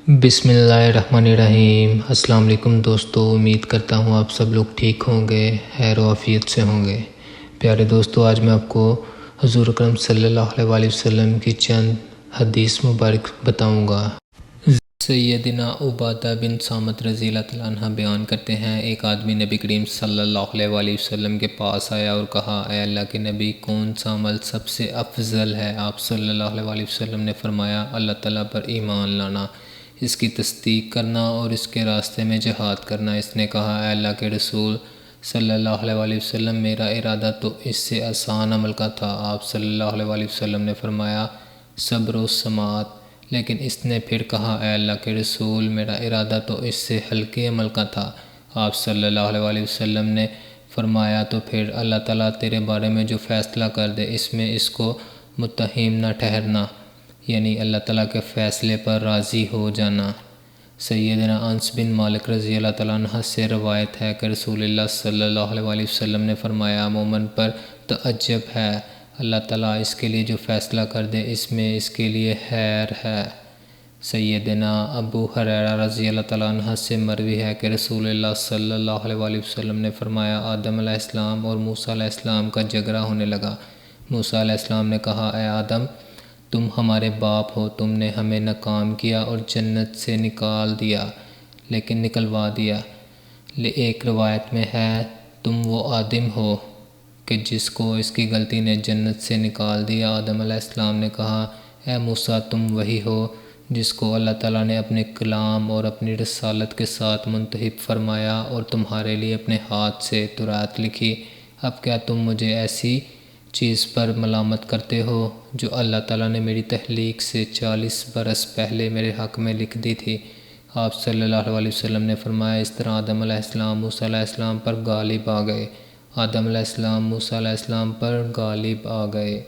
بسم اللہ الرحمن الرحیم۔ السلام علیکم دوستو، امید کرتا ہوں آپ سب لوگ ٹھیک ہوں گے، خیر و عافیت سے ہوں گے۔ پیارے دوستو، آج میں آپ کو حضور اکرم صلی اللہ علیہ وسلم کی چند حدیث مبارک بتاؤں گا۔ سیدنا عبادہ بن صامت رضی اللہ عنہ بیان کرتے ہیں، ایک آدمی نبی کریم صلی اللہ علیہ وسلم کے پاس آیا اور کہا، اے اللہ کے نبی، کون سا عمل سب سے افضل ہے؟ آپ صلی اللہ علیہ وسلم نے فرمایا، اللہ تعالیٰ پر ایمان لانا، اس کی تصدیق کرنا اور اس کے راستے میں جہاد کرنا۔ اس نے کہا، اے اللہ کے رسول صلی اللہ علیہ وسلم، میرا ارادہ تو اس سے آسان عمل کا تھا۔ آپ صلی اللہ علیہ وسلم نے فرمایا، صبر و سماعت۔ لیکن اس نے پھر کہا، اے اللہ کے رسول، میرا ارادہ تو اس سے ہلکے عمل کا تھا۔ آپ صلی اللہ علیہ وسلم نے فرمایا، تو پھر اللہ تعالیٰ تیرے بارے میں جو فیصلہ کر دے، اس میں اس کو متہم نہ ٹھہرنا، یعنی اللہ تعالیٰ کے فیصلے پر راضی ہو جانا۔ سیدنا انس بن مالک رضی اللہ عنہ سے روایت ہے کہ رسول اللہ صلی اللہ علیہ وسلم نے فرمایا، مومن پر تعجب ہے، اللہ تعالیٰ اس کے لیے جو فیصلہ کر دے، اس میں اس کے لیے خیر ہے۔ سیدنا ابو ہریرہ رضی اللہ عنہ سے مروی ہے کہ رسول اللہ صلی اللہ علیہ وسلم نے فرمایا، آدم علیہ السلام اور موسیٰ علیہ السلام کا جھگڑا ہونے لگا۔ موسیٰ علیہ السلام نے کہا، اے آدم، تم ہمارے باپ ہو، تم نے ہمیں ناکام کیا اور جنت سے نکلوا دیا۔ ایک روایت میں ہے، تم وہ آدم ہو کہ جس کو اس کی غلطی نے جنت سے نکال دیا۔ آدم علیہ السلام نے کہا، اے موسیٰ، تم وہی ہو جس کو اللہ تعالیٰ نے اپنے کلام اور اپنی رسالت کے ساتھ منتخب فرمایا اور تمہارے لیے اپنے ہاتھ سے تورات لکھی۔ اب کیا تم مجھے ایسی چیز پر ملامت کرتے ہو جو اللہ تعالیٰ نے میری تخلیق سے 40 برس پہلے میرے حق میں لکھ دی تھی؟ آپ صلی اللہ علیہ وسلم نے فرمایا، اس طرح آدم علیہ السلام موسیٰ علیہ السلام پر غالب آ گئے۔ آدم علیہ السلام موسیٰ علیہ السلام پر غالب آ گئے۔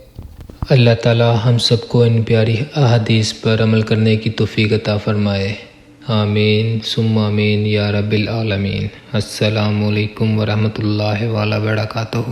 اللہ تعالیٰ ہم سب کو ان پیاری احادیث پر عمل کرنے کی توفیق عطا فرمائے۔ آمین ثم آمین یا رب العالمین۔ السلام علیکم ورحمۃ اللہ وبرکاتہ۔